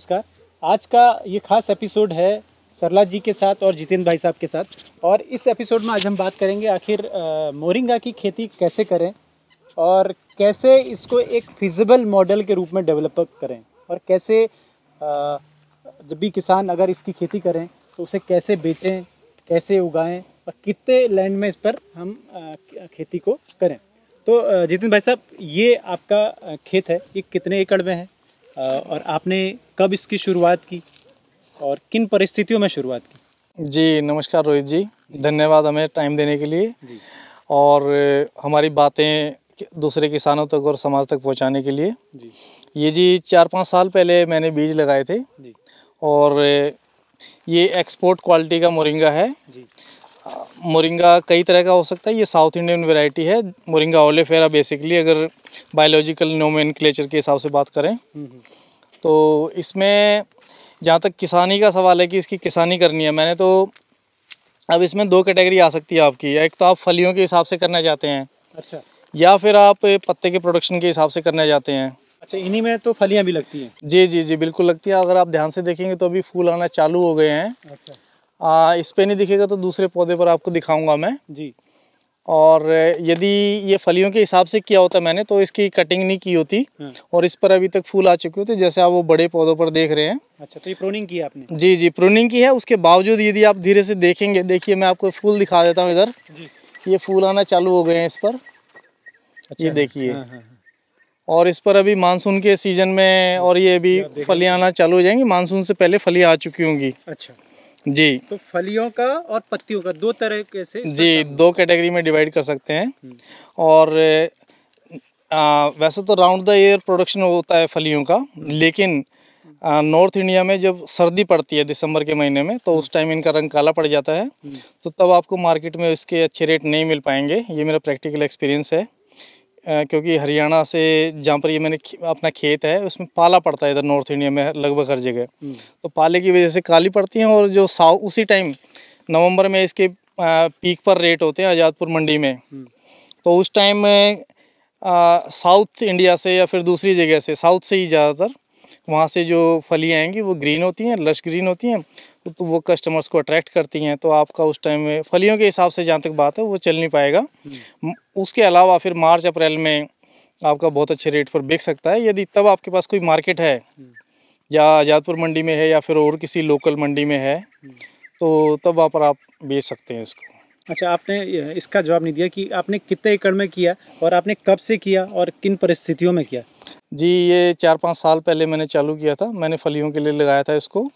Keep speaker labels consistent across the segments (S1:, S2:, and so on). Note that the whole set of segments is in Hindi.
S1: नमस्कार। आज का ये खास एपिसोड है सरला जी के साथ और जितेंद्र भाई साहब के साथ। और इस एपिसोड में आज हम बात करेंगे आखिर मोरिंगा की खेती कैसे करें और कैसे इसको एक फिजिबल मॉडल के रूप में डेवलप करें, और कैसे जब भी किसान अगर इसकी खेती करें तो उसे कैसे बेचें, कैसे उगाएं और कितने लैंड में इस पर हम खेती को करें। तो जितेंद्र भाई साहब, ये आपका खेत है, ये कितने एकड़ में है और आपने कब इसकी शुरुआत की और किन परिस्थितियों में शुरुआत की?
S2: जी नमस्कार रोहित जी, धन्यवाद हमें टाइम देने के लिए जी। और हमारी बातें दूसरे किसानों तक और समाज तक पहुंचाने के लिए जी। ये जी 4-5 साल पहले मैंने बीज लगाए थे जी। और ये एक्सपोर्ट क्वालिटी का मोरिंगा है जी। मोरिंगा कई तरह का हो सकता है, ये साउथ इंडियन वैरायटी है मोरिंगा ओलेफेरा बेसिकली, अगर बायोलॉजिकल नोमेनक्लेचर के हिसाब से बात करें तो इसमें जहाँ तक किसानी का सवाल है कि इसकी किसानी करनी है मैंने, तो अब इसमें 2 कैटेगरी आ सकती है आपकी। एक तो आप फलियों के हिसाब से करना चाहते हैं, अच्छा, या फिर आप पत्ते के प्रोडक्शन के हिसाब से करना चाहते हैं।
S1: अच्छा, इन्हीं में तो फलियां भी लगती हैं?
S2: जी जी जी बिल्कुल लगती है। अगर आप ध्यान से देखेंगे तो अभी फूल आना चालू हो गए हैं। अच्छा, इस पे नहीं दिखेगा तो दूसरे पौधे पर आपको दिखाऊंगा मैं जी। और यदि ये फलियों के हिसाब से किया होता मैंने तो इसकी कटिंग नहीं की होती और इस पर अभी तक फूल आ चुके होते, जैसे आप वो बड़े पौधों पर देख रहे हैं। अच्छा, तो ये प्रूनिंग की आपने? जी जी प्रूनिंग की है। उसके बावजूद यदि आप धीरे से देखेंगे, देखिए मैं आपको फूल दिखा देता हूँ इधर, ये फूल आना चालू हो गए हैं इस पर। अच्छा, ये देखिए। और इस पर अभी मानसून के सीजन में और ये अभी फलियां आना चालू हो जाएंगी, मानसून से पहले फलियां आ चुकी होंगी। अच्छा जी। तो फलियों का और पत्तियों का 2 तरह से जी 2 कैटेगरी में डिवाइड कर सकते हैं। और वैसे तो राउंड द ईयर प्रोडक्शन होता है फलियों का, लेकिन नॉर्थ इंडिया में जब सर्दी पड़ती है दिसंबर के महीने में तो उस टाइम इनका रंग काला पड़ जाता है, तो तब आपको मार्केट में इसके अच्छे रेट नहीं मिल पाएंगे। ये मेरा प्रैक्टिकल एक्सपीरियंस है, क्योंकि हरियाणा से जहाँ पर ये मैंने अपना खेत है उसमें पाला पड़ता है इधर नॉर्थ इंडिया में लगभग हर जगह, तो पाले की वजह से काली पड़ती हैं। और जो उसी टाइम नवंबर में इसके पीक पर रेट होते हैं आज़ादपुर मंडी में, तो उस टाइम में साउथ इंडिया से या फिर दूसरी जगह से, साउथ से ही ज़्यादातर वहाँ से जो फलियाँ आएंगी वो ग्रीन होती हैं, लश ग्रीन होती हैं, तो वो कस्टमर्स को अट्रैक्ट करती हैं। तो आपका उस टाइम में फलियों के हिसाब से जहाँ तक बात है वो चल नहीं पाएगा। उसके अलावा फिर मार्च अप्रैल में आपका बहुत अच्छे रेट पर बिक सकता है, यदि तब आपके पास कोई मार्केट है या आज़ादपुर मंडी में है या फिर और किसी लोकल मंडी में है, तो तब वहाँ पर आप बेच सकते हैं इसको। अच्छा, आपने इसका जवाब नहीं दिया कि आपने कितने एकड़ में किया और आपने कब से किया और किन परिस्थितियों में किया? जी ये 4-5 साल पहले मैंने चालू किया था, मैंने फलियों के लिए लगाया था इसको,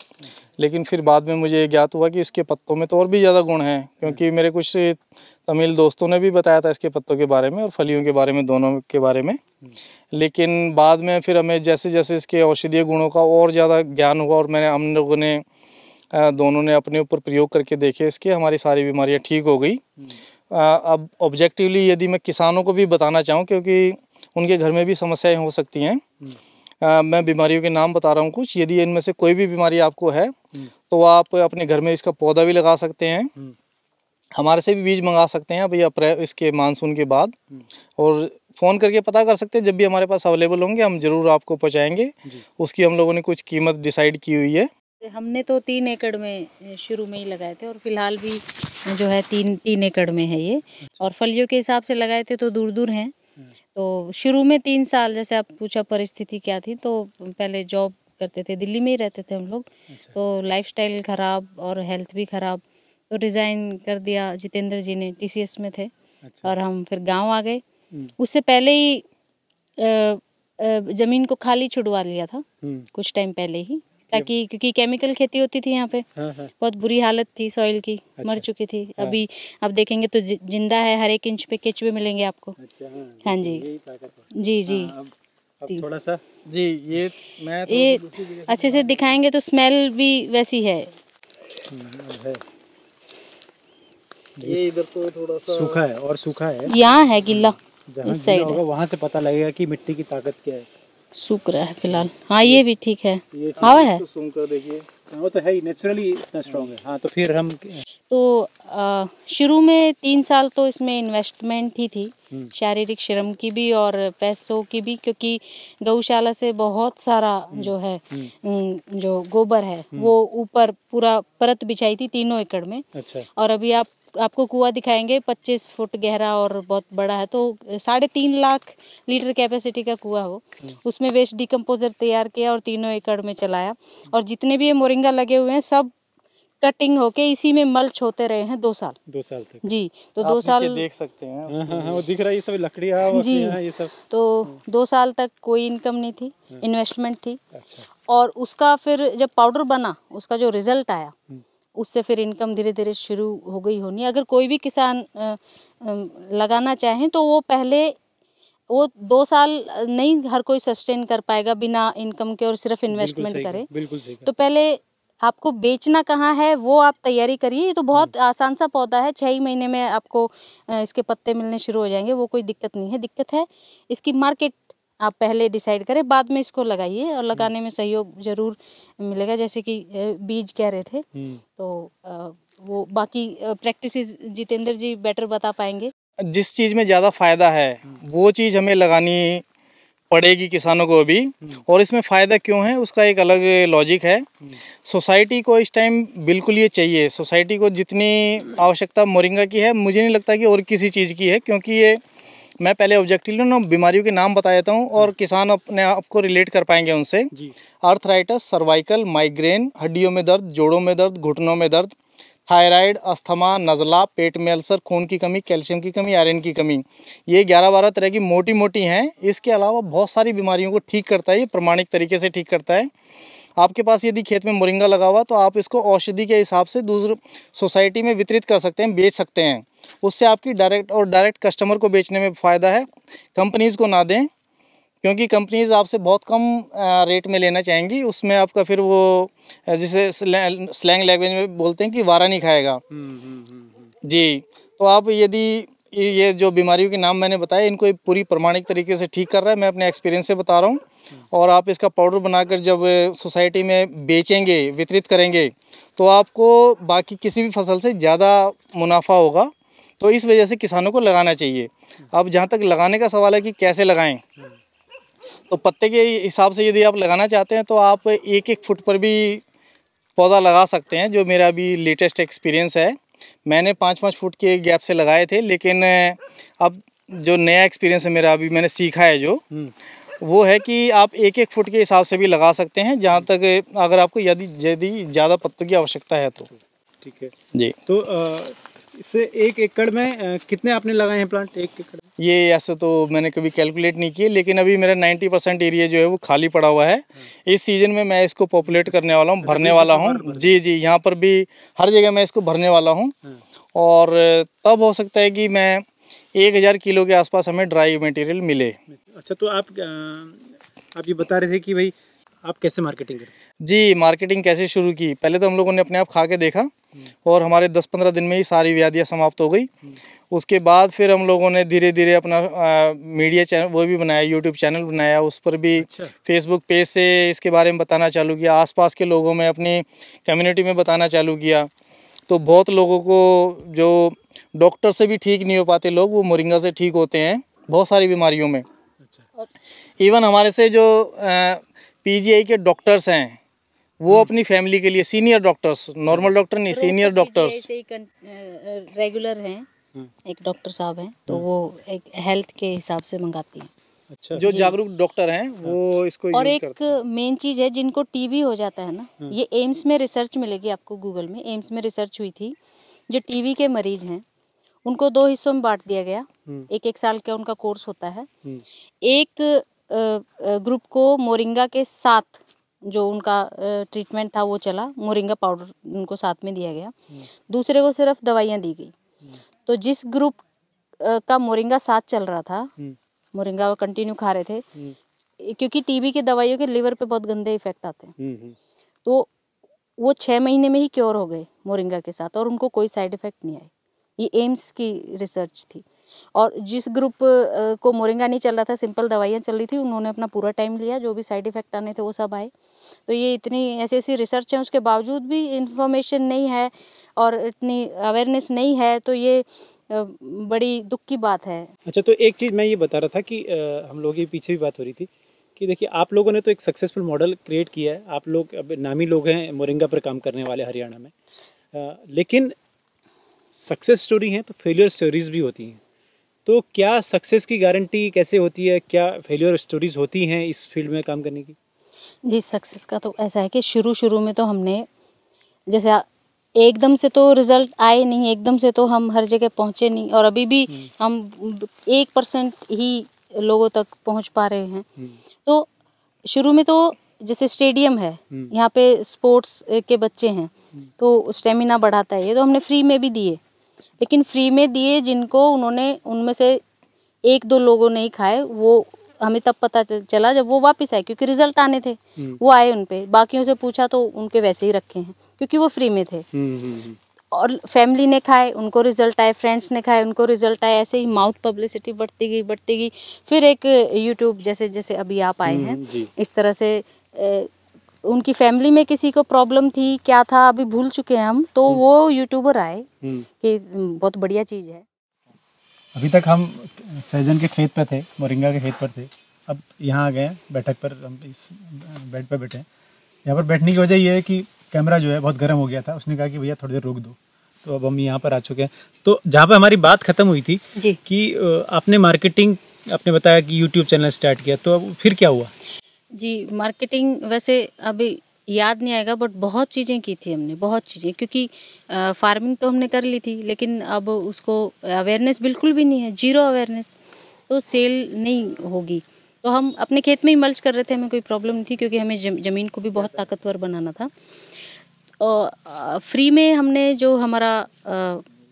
S2: लेकिन फिर बाद में मुझे ज्ञात हुआ कि इसके पत्तों में तो और भी ज़्यादा गुण हैं, क्योंकि मेरे कुछ तमिल दोस्तों ने भी बताया था इसके पत्तों के बारे में और फलियों के बारे में, दोनों के बारे में। लेकिन बाद में फिर हमें जैसे जैसे इसके औषधीय गुणों का और ज़्यादा ज्ञान हुआ और हम लोगों ने दोनों ने अपने ऊपर प्रयोग करके देखे इसके, हमारी सारी बीमारियाँ ठीक हो गई। अब ऑब्जेक्टिवली यदि मैं किसानों को भी बताना चाहूँ, क्योंकि उनके घर में भी समस्याएं हो सकती हैं, मैं बीमारियों के नाम बता रहा हूँ कुछ। यदि इनमें से कोई भी बीमारी आपको है तो आप अपने घर में इसका पौधा भी लगा सकते हैं, हमारे से भी बीज मंगा सकते हैं अभी अप्रैल इसके मानसून के बाद, और फ़ोन करके पता कर सकते हैं। जब भी हमारे पास अवेलेबल होंगे हम ज़रूर आपको पहुँचाएँगे। उसकी हम लोगों ने कुछ कीमत डिसाइड की हुई है।
S3: हमने तो 3 एकड़ में शुरू में ही लगाए थे और फिलहाल भी जो है 3 एकड़ में है ये। और फलियों के हिसाब से लगाए थे तो दूर दूर हैं। तो शुरू में 3 साल, जैसे आप पूछा परिस्थिति क्या थी, तो पहले जॉब करते थे, दिल्ली में ही रहते थे हम लोग। अच्छा। तो लाइफस्टाइल ख़राब और हेल्थ भी ख़राब, तो रिज़ाइन कर दिया जितेंद्र जी ने, TCS में थे। अच्छा। और हम फिर गाँव आ गए। उससे पहले ही ज़मीन को खाली छुड़वा लिया था कुछ टाइम पहले ही, ताकि क्योंकि केमिकल खेती होती थी यहाँ पे। बहुत बुरी हालत थी सॉइल की। अच्छा। मर चुकी थी। अभी आप देखेंगे तो जिंदा है, हर एक इंच पे केचुए मिलेंगे आपको। अच्छा, हाँ जी जी जी।
S2: अब थोड़ा सा जी ये
S3: अच्छे से दिखाएंगे तो स्मेल भी वैसी है।
S1: ये इधर तो थोड़ा सा सूखा है और सूखा है,
S3: यहाँ है गिल्ला, इस साइड
S1: वहाँ से पता लगेगा कि मिट्टी की ताकत क्या है।
S3: सूख रहा है फिलहाल। हाँ ये भी ठीक है,
S1: ये
S3: हवा है।
S2: सूंघ कर देखिए।
S1: वो तो है ही, नेचुरली इतना स्ट्रॉन्ग है। हाँ तो फिर हम
S3: तो शुरू में 3 साल तो इसमें इन्वेस्टमेंट ही थी, शारीरिक श्रम की भी और पैसों की भी, क्योंकि गौशाला से बहुत सारा जो है जो गोबर है वो ऊपर पूरा परत बिछाई थी 3 एकड़ में।
S1: अच्छा।
S3: और अभी आपको कुआं दिखाएंगे 25 फुट गहरा और बहुत बड़ा है, तो 3.5 लाख लीटर कैपेसिटी का कुआं हो। उसमें वेस्ट डिकम्पोजर तैयार किया और 3 एकड़ में चलाया। और जितने भी ये मोरिंगा लगे हुए हैं सब कटिंग होके इसी में मल्च होते रहे हैं 2 साल।
S1: 2 साल तक
S3: जी, तो
S2: आप
S3: 2
S2: नीचे
S3: साल
S2: देख सकते हैं।
S1: हाँ, वो दिख रहा है, ये सब लकड़ियाँ
S3: जी,
S1: ये सब।
S3: तो 2 साल तक कोई इनकम नहीं थी, इन्वेस्टमेंट थी।
S1: अच्छा।
S3: और उसका फिर जब पाउडर बना, उसका जो रिजल्ट आया उससे फिर इनकम धीरे धीरे शुरू हो गई होनी। अगर कोई भी किसान लगाना चाहे तो वो पहले वो 2 साल नहीं हर कोई सस्टेन कर पाएगा बिना इनकम के और सिर्फ इन्वेस्टमेंट करे।
S1: बिल्कुल सही।
S3: तो पहले आपको बेचना कहाँ है वो आप तैयारी करिए। ये तो बहुत आसान सा पौधा है, 6 ही महीने में आपको इसके पत्ते मिलने शुरू हो जाएंगे, वो कोई दिक्कत नहीं है। दिक्कत है इसकी मार्केट, आप पहले डिसाइड करें बाद में इसको लगाइए और लगाने में सहयोग जरूर मिलेगा। जैसे कि बीज कह रहे थे, तो वो बाकी प्रैक्टिसेस जितेंद्र जी बेटर बता पाएंगे।
S2: जिस चीज़ में ज़्यादा फायदा है वो चीज़ हमें लगानी पड़ेगी किसानों को अभी। और इसमें फ़ायदा क्यों है उसका एक अलग लॉजिक है। सोसाइटी को इस टाइम बिल्कुल ये चाहिए। सोसाइटी को जितनी आवश्यकता मोरिंगा की है मुझे नहीं लगता कि और किसी चीज़ की है, क्योंकि ये मैं पहले ऑब्जेक्टिवली ना बीमारियों के नाम बता देता हूँ और किसान अपने आप को रिलेट कर पाएंगे उनसे। आर्थराइटिस, सर्वाइकल, माइग्रेन, हड्डियों में दर्द, जोड़ों में दर्द, घुटनों में दर्द, थायराइड, अस्थमा, नज़ला, पेट में अल्सर, खून की कमी, कैल्शियम की कमी, आयरन की कमी, ये 11-12 तरह की मोटी मोटी हैं। इसके अलावा बहुत सारी बीमारियों को ठीक करता है, ये प्रमाणिक तरीके से ठीक करता है। आपके पास यदि खेत में मोरिंगा लगा हुआ तो आप इसको औषधि के हिसाब से दूसरे सोसाइटी में वितरित कर सकते हैं, बेच सकते हैं। उससे आपकी डायरेक्ट कस्टमर को बेचने में फ़ायदा है। कंपनीज़ को ना दें, क्योंकि कंपनीज़ आपसे बहुत कम रेट में लेना चाहेंगी। उसमें आपका फिर वो जिसे स्लैंग लैंग्वेज में बोलते हैं कि वारा नहीं खाएगा। जी, तो आप यदि ये जो बीमारियों के नाम मैंने बताए इनको पूरी प्रमाणिक तरीके से ठीक कर रहा है, मैं अपने एक्सपीरियंस से बता रहा हूँ। और आप इसका पाउडर बनाकर जब सोसाइटी में बेचेंगे, वितरित करेंगे, तो आपको बाकी किसी भी फसल से ज़्यादा मुनाफा होगा। तो इस वजह से किसानों को लगाना चाहिए। अब जहाँ तक लगाने का सवाल है कि कैसे लगाएं, तो पत्ते के हिसाब से यदि आप लगाना चाहते हैं तो आप 1-1 फुट पर भी पौधा लगा सकते हैं, जो मेरा अभी लेटेस्ट एक्सपीरियंस है। मैंने 5-5 फुट के गैप से लगाए थे, लेकिन अब जो नया एक्सपीरियंस है मेरा, अभी मैंने सीखा है जो वो है कि आप 1-1 फुट के हिसाब से भी लगा सकते हैं, जहाँ तक अगर आपको यदि ज़्यादा पत्तों की आवश्यकता है तो।
S1: ठीक है
S2: जी।
S1: तो इससे 1 एकड़ में कितने आपने लगाए हैं प्लांट 1 एकड़ में?
S2: ये ऐसे तो मैंने कभी कैलकुलेट नहीं किए, लेकिन अभी मेरा 90% एरिया जो है वो खाली पड़ा हुआ है। इस सीज़न में मैं इसको पॉपुलेट करने वाला हूँ, भरने वाला हूँ। जी, यहाँ पर भी हर जगह मैं इसको भरने वाला हूँ। और तब हो सकता है कि मैं 1000 किलो के आसपास हमें ड्राई मटेरियल मिले।
S1: अच्छा, तो आप ये बता रहे थे कि भाई आप कैसे मार्केटिंग करते हैं?
S2: जी, मार्केटिंग कैसे शुरू की, पहले तो हम लोगों ने अपने आप खा के देखा और हमारे 10-15 दिन में ही सारी व्याधियाँ समाप्त हो गई। उसके बाद फिर हम लोगों ने धीरे धीरे अपना मीडिया चैनल वो भी बनाया, यूट्यूब चैनल बनाया, उस पर भी फेसबुक पेज से इसके बारे में बताना चालू किया, आसपास के लोगों में अपनी कम्युनिटी में बताना चालू किया। तो बहुत लोगों को जो डॉक्टर से भी ठीक नहीं हो पाते लोग, वो मोरिंगा से ठीक होते हैं बहुत सारी बीमारियों में। इवन हमारे से जो पीजीआई के डॉक्टर्स हैं वो अपनी फैमिली के लिए, सीनियर डॉक्टर्स, नॉर्मल डॉक्टर नहीं, सीनियर डॉक्टर्स
S3: रेगुलर हैं। एक डॉक्टर साहब हैं, तो वो एक हेल्थ के हिसाब से मंगाती हैं।
S1: अच्छा,
S2: जो जागरूक डॉक्टर हैं वो इसको
S3: और
S2: यूज करते हैं।
S3: एक मेन चीज़ है, जिनको टीबी हो जाता है ना, ये एम्स में रिसर्च मिलेगी आपको, गूगल में एम्स में रिसर्च हुई थी। जो टीबी के मरीज हैं उनको 2 हिस्सों में बांट दिया गया, 1-1 साल का उनका कोर्स होता है। एक ग्रुप को मोरिंगा के साथ जो उनका ट्रीटमेंट था वो चला, मोरिंगा पाउडर उनको साथ में दिया गया। दूसरे को सिर्फ दवाइयाँ दी गई। तो जिस ग्रुप का मोरिंगा साथ चल रहा था, मोरिंगा कंटिन्यू खा रहे थे, क्योंकि टीबी की दवाइयों के लिवर पे बहुत गंदे इफेक्ट आते हैं, तो वो 6 महीने में ही क्योर हो गए मोरिंगा के साथ और उनको कोई साइड इफेक्ट नहीं आए। ये एम्स की रिसर्च थी। और जिस ग्रुप को मोरिंगा नहीं चल रहा था, सिंपल दवाइयाँ चल रही थी, उन्होंने अपना पूरा टाइम लिया, जो भी साइड इफ़ेक्ट आने थे वो सब आए। तो ये इतनी ऐसी ऐसी रिसर्च है, उसके बावजूद भी इंफॉर्मेशन नहीं है और इतनी अवेयरनेस नहीं है, तो ये बड़ी दुख की बात है।
S1: अच्छा, तो एक चीज़ मैं ये बता रहा था कि हम लोगों के पीछे भी बात हो रही थी कि देखिए आप लोगों ने तो एक सक्सेसफुल मॉडल क्रिएट किया है, आप लोग अब नामी लोग हैं मोरिंगा पर काम करने वाले हरियाणा में, लेकिन सक्सेस स्टोरी हैं तो फेलियर स्टोरीज भी होती हैं। तो क्या सक्सेस की गारंटी कैसे होती है, क्या फेलियर स्टोरीज होती हैं इस फील्ड में काम करने की?
S3: जी, सक्सेस का तो ऐसा है कि शुरू में तो हमने जैसे एकदम से तो रिजल्ट आए नहीं, एकदम से तो हम हर जगह पहुँचे नहीं, और अभी भी हम 1% ही लोगों तक पहुँच पा रहे हैं। तो शुरू में तो जैसे स्टेडियम है, यहाँ पे स्पोर्ट्स के बच्चे हैं, तो स्टेमिना बढ़ाता है ये, तो हमने फ्री में भी दिए, लेकिन फ्री में दिए जिनको उन्होंने, उनमें से 1-2 लोगों ने ही खाए, वो हमें तब पता चला जब वो वापस आए, क्योंकि रिजल्ट आने थे, वो आए उन पे, बाकियों से पूछा तो उनके वैसे ही रखे हैं, क्योंकि वो फ्री में थे। और फैमिली ने खाए, उनको रिजल्ट आए, फ्रेंड्स ने खाए, उनको रिजल्ट आए, ऐसे ही माउथ पब्लिसिटी बढ़ती गई। फिर एक यूट्यूब जैसे जैसे अभी आप आए हैं, इस तरह से उनकी फैमिली में किसी को प्रॉब्लम थी, क्या था अभी भूल चुके हैं हम, तो वो यूट्यूबर आए कि बहुत बढ़िया चीज़ है।
S1: अभी तक हम सहजन के खेत पे थे, मोरिंगा के खेत पर थे, अब यहाँ आ गए हैं बैठक पर, हम इस बेड पर बैठे हैं। यहाँ पर बैठने की वजह ये है कि कैमरा जो है बहुत गर्म हो गया था, उसने कहा कि भैया थोड़ी देर रोक दो, तो अब हम यहाँ पर आ चुके हैं। तो जहाँ पर हमारी बात ख़त्म हुई थी
S3: जी,
S1: कि आपने मार्केटिंग, आपने बताया कि यूट्यूब चैनल स्टार्ट किया, तो अब फिर क्या हुआ?
S3: जी, मार्केटिंग वैसे अभी याद नहीं आएगा, बट बहुत चीज़ें की थी हमने, बहुत चीज़ें, क्योंकि फार्मिंग तो हमने कर ली थी, लेकिन अब उसको अवेयरनेस बिल्कुल भी नहीं है, जीरो अवेयरनेस, तो सेल नहीं होगी। तो हम अपने खेत में ही मल्च कर रहे थे, हमें कोई प्रॉब्लम नहीं थी, क्योंकि हमें ज़मीन को भी बहुत ताकतवर बनाना था। और फ्री में हमने जो हमारा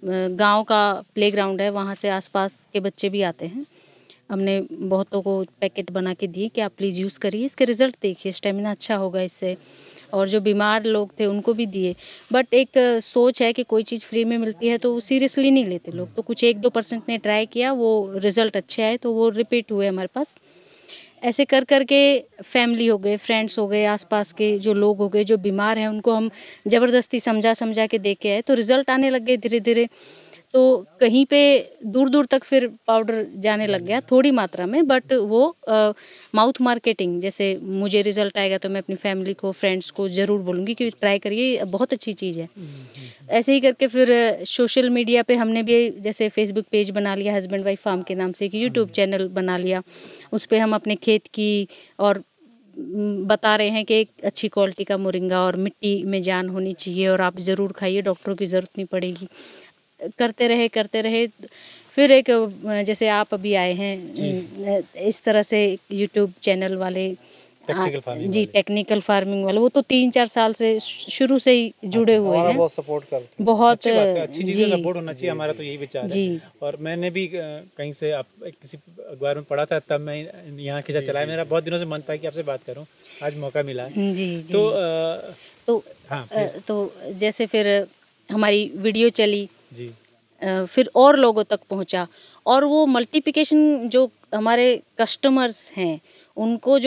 S3: गांव का प्लेग्राउंड है, वहाँ से आसपास के बच्चे भी आते हैं, हमने बहुतों को पैकेट बना के दिए कि आप प्लीज़ यूज़ करिए, इसके रिज़ल्ट देखिए, स्टेमिना अच्छा होगा इससे, और जो बीमार लोग थे उनको भी दिए। बट एक सोच है कि कोई चीज़ फ्री में मिलती है तो वो सीरियसली नहीं लेते लोग, तो कुछ 1-2% ने ट्राई किया, वो रिज़ल्ट अच्छे आए, तो वो रिपीट हुए हमारे पास। ऐसे कर कर के फैमिली हो गए, फ्रेंड्स हो गए, आसपास के जो लोग हो गए जो बीमार हैं, उनको हम ज़बरदस्ती समझा के दे के आए, तो रिज़ल्ट आने लग गए धीरे धीरे। तो कहीं पे दूर दूर तक फिर पाउडर जाने लग गया, थोड़ी मात्रा में, बट वो माउथ मार्केटिंग, जैसे मुझे रिजल्ट आएगा तो मैं अपनी फैमिली को, फ्रेंड्स को ज़रूर बोलूँगी कि ट्राई करिए, बहुत अच्छी चीज़ है। ऐसे ही करके फिर सोशल मीडिया पे हमने भी जैसे फेसबुक पेज बना लिया, हस्बैंड वाइफ फार्म के नाम से, एक यूट्यूब चैनल बना लिया, उस पर हम अपने खेत की और बता रहे हैं कि एक अच्छी क्वालिटी का मोरिंगा और मिट्टी में जान होनी चाहिए, और आप ज़रूर खाइए, डॉक्टरों की ज़रूरत नहीं पड़ेगी। करते रहे, फिर एक जैसे आप अभी आए हैं, इस तरह से यूट्यूब चैनल वाले, टेक्निकल फार्मिंग वाले, वो तो 3-4 साल से शुरू से ही जुड़े हुए हैं,
S2: बहुत सपोर्ट करते हैं।
S1: बहुत अच्छी चीज़ है, सपोर्ट होना चाहिए, हमारा तो यही विचार है। और मैंने भी कहीं से आप किसी अखबार में पढ़ा था, तब मैं यहाँ खिंचा चलाया, मेरा बहुत दिनों से मन था कि आपसे बात करूँ, आज मौका मिला।
S3: जी।
S1: तो हाँ,
S3: तो जैसे फिर हमारी वीडियो चली
S1: जी,
S3: फिर और लोगों तक पहुंचा, और वो मल्टीप्लिकेशन जो हमारे कस्टमर्स हैं, उनको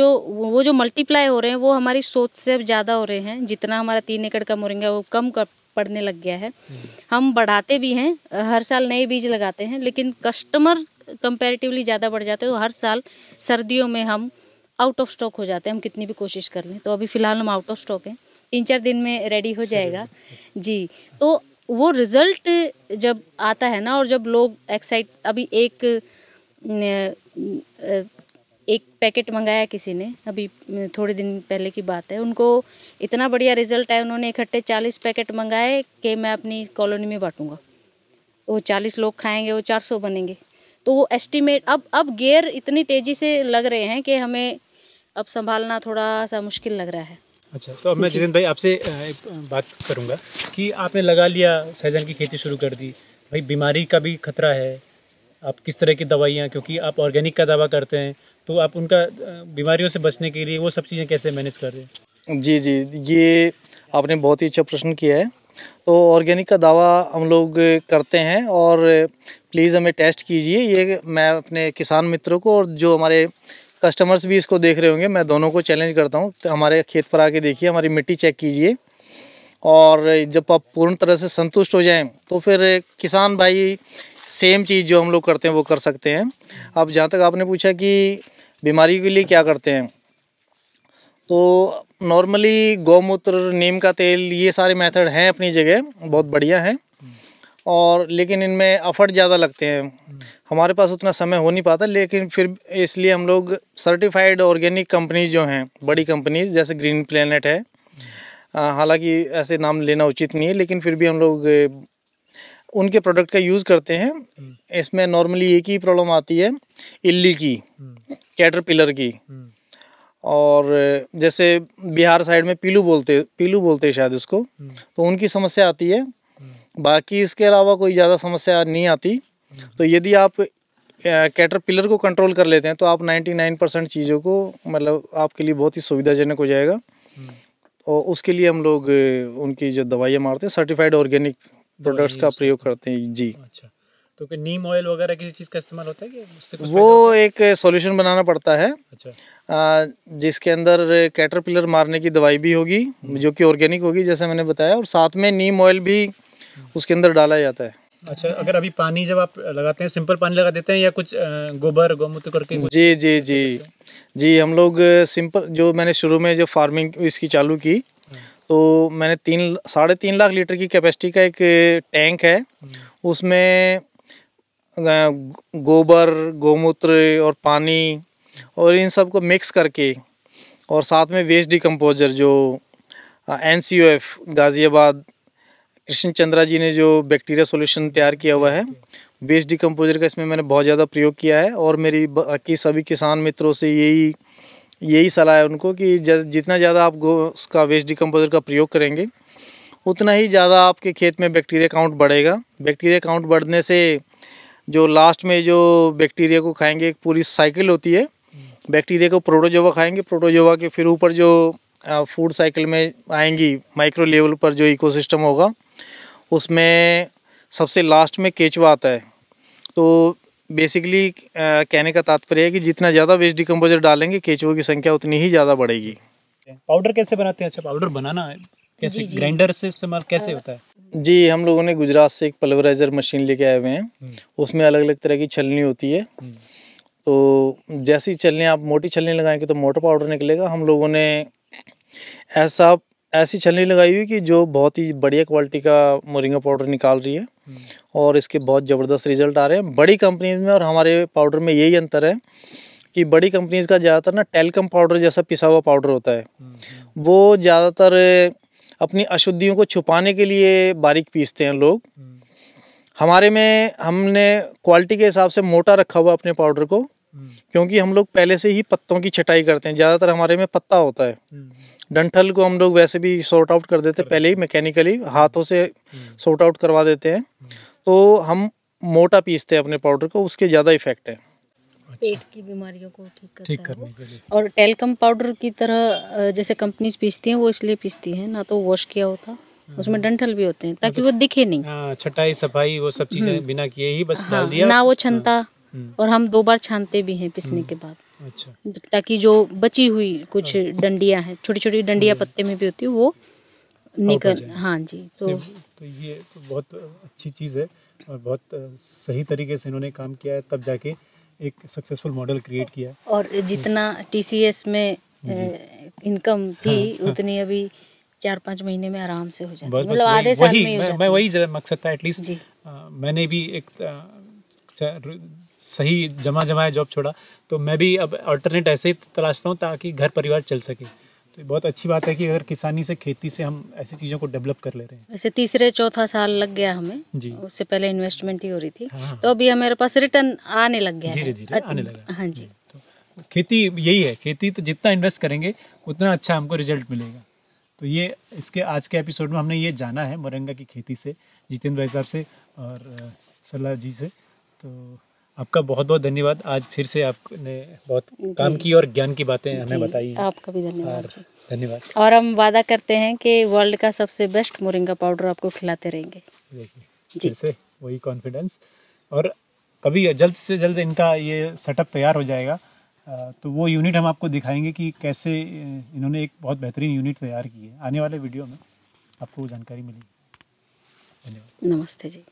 S3: वो जो मल्टीप्लाई हो रहे हैं, वो हमारी सोच से अब ज़्यादा हो रहे हैं। जितना हमारा 3 एकड़ का मोरिंगा वो कम पड़ने लग गया है, हम बढ़ाते भी हैं, हर साल नए बीज लगाते हैं, लेकिन कस्टमर कंपैरेटिवली ज़्यादा बढ़ जाते हैं, तो हर साल सर्दियों में हम आउट ऑफ स्टॉक हो जाते हैं, हम कितनी भी कोशिश कर लें। तो अभी फ़िलहाल हम आउट ऑफ स्टॉक हैं, 3-4 दिन में रेडी हो जाएगा जी। तो वो रिज़ल्ट जब आता है ना, और जब लोग अभी एक पैकेट मंगाया किसी ने, अभी थोड़े दिन पहले की बात है, उनको इतना बढ़िया रिज़ल्ट आया, उन्होंने इकट्ठे 40 पैकेट मंगाए कि मैं अपनी कॉलोनी में बांटूंगा, तो 40 लोग खाएंगे, वो 400 बनेंगे। तो वो एस्टिमेट अब गेयर इतनी तेज़ी से लग रहे हैं कि हमें अब संभालना थोड़ा सा मुश्किल लग रहा है।
S1: अच्छा, तो अब मैं जितेंद्र भाई आपसे एक बात करूंगा कि आपने लगा लिया, सहजन की खेती शुरू कर दी, भाई बीमारी का भी खतरा है, आप किस तरह की दवाइयाँ, क्योंकि आप ऑर्गेनिक का दावा करते हैं, तो आप उनका बीमारियों से बचने के लिए वो सब चीज़ें कैसे मैनेज कर रहे हैं?
S2: जी, ये आपने बहुत ही अच्छा प्रश्न किया है। तो ऑर्गेनिक का दावा हम लोग करते हैं और प्लीज़ हमें टेस्ट कीजिए। ये मैं अपने किसान मित्रों को और जो हमारे कस्टमर्स भी इसको देख रहे होंगे, मैं दोनों को चैलेंज करता हूँ, तो हमारे खेत पर आके देखिए, हमारी मिट्टी चेक कीजिए और जब आप पूर्ण तरह से संतुष्ट हो जाएं तो फिर किसान भाई सेम चीज़ जो हम लोग करते हैं वो कर सकते हैं। अब जहाँ तक आपने पूछा कि बीमारी के लिए क्या करते हैं, तो नॉर्मली गौमूत्र, नीम का तेल, ये सारे मेथड हैं अपनी जगह, बहुत बढ़िया हैं, और लेकिन इनमें एफर्ट ज़्यादा लगते हैं, हमारे पास उतना समय हो नहीं पाता। लेकिन फिर इसलिए हम लोग सर्टिफाइड ऑर्गेनिक कंपनीज जो हैं, बड़ी कंपनीज जैसे ग्रीन प्लेनेट है, हालांकि ऐसे नाम लेना उचित नहीं है, लेकिन फिर भी हम लोग उनके प्रोडक्ट का यूज़ करते हैं। इसमें नॉर्मली एक ही प्रॉब्लम आती है, इल्ली की, कैटरपिलर की, और जैसे बिहार साइड में पीलू बोलते हैं शायद उसको, तो उनकी समस्या आती है। बाकी इसके अलावा कोई ज़्यादा समस्या नहीं आती। तो यदि आप कैटरपिलर को कंट्रोल कर लेते हैं तो आप 99% चीज़ों को, मतलब आपके लिए बहुत ही सुविधाजनक हो जाएगा। और उसके लिए हम लोग उनकी जो दवाइयाँ मारते हैं, सर्टिफाइड ऑर्गेनिक प्रोडक्ट्स का प्रयोग करते हैं जी।
S1: अच्छा, तो क्या नीम ऑयल वगैरह किसी चीज़ का इस्तेमाल होता है कि उससे कुछ
S2: वो एक सॉल्यूशन बनाना पड़ता है,
S1: अच्छा,
S2: जिसके अंदर कैटरपिलर मारने की दवाई भी होगी जो कि ऑर्गेनिक होगी जैसे मैंने बताया, और साथ में नीम ऑयल भी उसके अंदर डाला जाता है।
S1: अच्छा, अगर अभी पानी जब आप लगाते हैं, सिंपल पानी लगा देते हैं या कुछ गोबर गौमूत्र करके कुछ?
S2: जी जी जी जी, हम लोग सिंपल, जो मैंने शुरू में जो फार्मिंग इसकी चालू की, तो मैंने 3.5 लाख लीटर की कैपेसिटी का एक टैंक है, उसमें गोबर, गौमूत्र और पानी और इन सब को मिक्स करके, और साथ में वेस्ट डिकम्पोजर जो NCOF गाज़ियाबाद कृष्ण चंद्रा जी ने जो बैक्टीरिया सॉल्यूशन तैयार किया हुआ है, वेस्ट डिकम्पोजर का इसमें मैंने बहुत ज़्यादा प्रयोग किया है। और मेरी बाकी सभी किसान मित्रों से यही सलाह है उनको कि जितना ज़्यादा आप उसका वेस्ट डिकम्पोजर का प्रयोग करेंगे, उतना ही ज़्यादा आपके खेत में बैक्टीरिया काउंट बढ़ेगा। बैक्टीरिया काउंट बढ़ने से जो लास्ट में जो बैक्टीरिया को खाएंगे, एक पूरी साइकिल होती है, बैक्टीरिया को प्रोटोजोआ खाएंगे, प्रोटोजोआ के फिर ऊपर जो फूड साइकिल में आएंगी, माइक्रो लेवल पर जो इकोसिस्टम होगा, उसमें सबसे लास्ट में केचुआ आता है। तो बेसिकली कहने का तात्पर्य है कि जितना ज़्यादा वेस्ट डिकम्पोजर डालेंगे, केचुओं की संख्या उतनी ही ज़्यादा बढ़ेगी।
S1: पाउडर कैसे बनाते हैं? अच्छा, पाउडर बनाना है कैसे? ग्राइंडर से इस्तेमाल कैसे होता है?
S2: जी, हम लोगों ने गुजरात से एक पल्वराइजर मशीन लेके आए हुए हैं, उसमें अलग अलग तरह की छलनी होती है। तो जैसी छलनी, आप मोटी छलनी लगाएंगे तो मोटा पाउडर निकलेगा। हम लोगों ने ऐसी छलनी लगाई हुई कि जो बहुत ही बढ़िया क्वालिटी का मोरिंगा पाउडर निकाल रही है, और इसके बहुत ज़बरदस्त रिजल्ट आ रहे हैं बड़ी कंपनीज में। और हमारे पाउडर में यही अंतर है कि बड़ी कंपनीज का ज़्यादातर ना टेल्कम पाउडर जैसा पिसा हुआ पाउडर होता है, वो ज़्यादातर अपनी अशुद्धियों को छुपाने के लिए बारीक पीसते हैं लोग। हमारे में हमने क्वालिटी के हिसाब से मोटा रखा हुआ अपने पाउडर को, क्योंकि हम लोग पहले से ही पत्तों की छटाई करते हैं। ज़्यादातर हमारे में पत्ता होता है, डंठल को हम लोग वैसे भी सॉर्ट आउट कर देते हैं पहले ही, मैकेनिकली हाथों से सॉर्ट आउट करवा देते हैं। तो हम मोटा पीसते हैं अपने पाउडर को, उसके ज़्यादा इफेक्ट है
S3: पेट की बीमारियों को ठीक करता है
S1: करने के लिए।
S3: और टेल्कम पाउडर की तरह जैसे कंपनीज पीसती हैं, वो इसलिए पीसती हैं ना तो वॉश किया होता, उसमें डंठल भी होते हैं ताकि वो दिखे नहीं।
S1: हाँ, छटाई सफाई वो सब चीजें बिना किए ही बस डाल दिया
S3: ना वो छनता, और हम 2 बार छानते भी हैं पिसने के बाद,
S1: अच्छा,
S3: ताकि जो बची हुई कुछ डंडियां हैं, छोटी छोटी डंडियां पत्ते में भी होती है, वो निकल। हाँ जी, तो
S1: ये तो बहुत अच्छी चीज़ है और बहुत सही तरीके से इन्होंने काम किया है, तब जाके एक सक्सेसफुल मॉडल क्रिएट किया है।
S3: और जितना TCS में इनकम थी, उतनी अभी 4-5 महीने में आराम से हो जाती है, मतलब आधे साल में ही हो जाती है।
S1: मैं वही मकसद था एटलीस्ट, मैंने भी एक सही जमाया जॉब छोड़ा, तो मैं भी अब अल्टरनेट ऐसे ही तलाशता हूँ ताकि घर परिवार चल सके। तो बहुत अच्छी बात है कि अगर किसानी से, खेती से हम ऐसी चीज़ों को डेवलप कर ले रहे हैं।
S3: वैसे 3-4 साल लग गया हमें
S1: जी,
S3: उससे पहले इन्वेस्टमेंट ही हो रही थी।
S1: हाँ,
S3: तो अभी हमारे पास रिटर्न आने लग गया है,
S1: धीरे-धीरे आने लगा।
S3: हाँ जी,
S1: तो खेती यही है, खेती तो जितना इन्वेस्ट करेंगे उतना अच्छा हमको रिजल्ट मिलेगा। तो ये इसके आज के एपिसोड में हमने ये जाना है मोरिंगा की खेती से जितेंद्र भाई साहब से और सरला जी से। तो आपका बहुत बहुत धन्यवाद। आज फिर से आपने बहुत काम की और ज्ञान की बातें हमें बताई।
S3: आपका भी धन्यवाद जी।
S1: धन्यवाद।
S3: और हम वादा करते हैं कि वर्ल्ड का सबसे बेस्ट मोरिंगा पाउडर आपको खिलाते रहेंगे।
S1: देखिए फिर से वही कॉन्फिडेंस। और कभी जल्द से जल्द इनका ये सेटअप तैयार हो जाएगा तो वो यूनिट हम आपको दिखाएंगे कि कैसे इन्होंने एक बहुत बेहतरीन यूनिट तैयार की है। आने वाले वीडियो में आपको वो जानकारी मिलेगी। धन्यवाद।
S3: नमस्ते जी।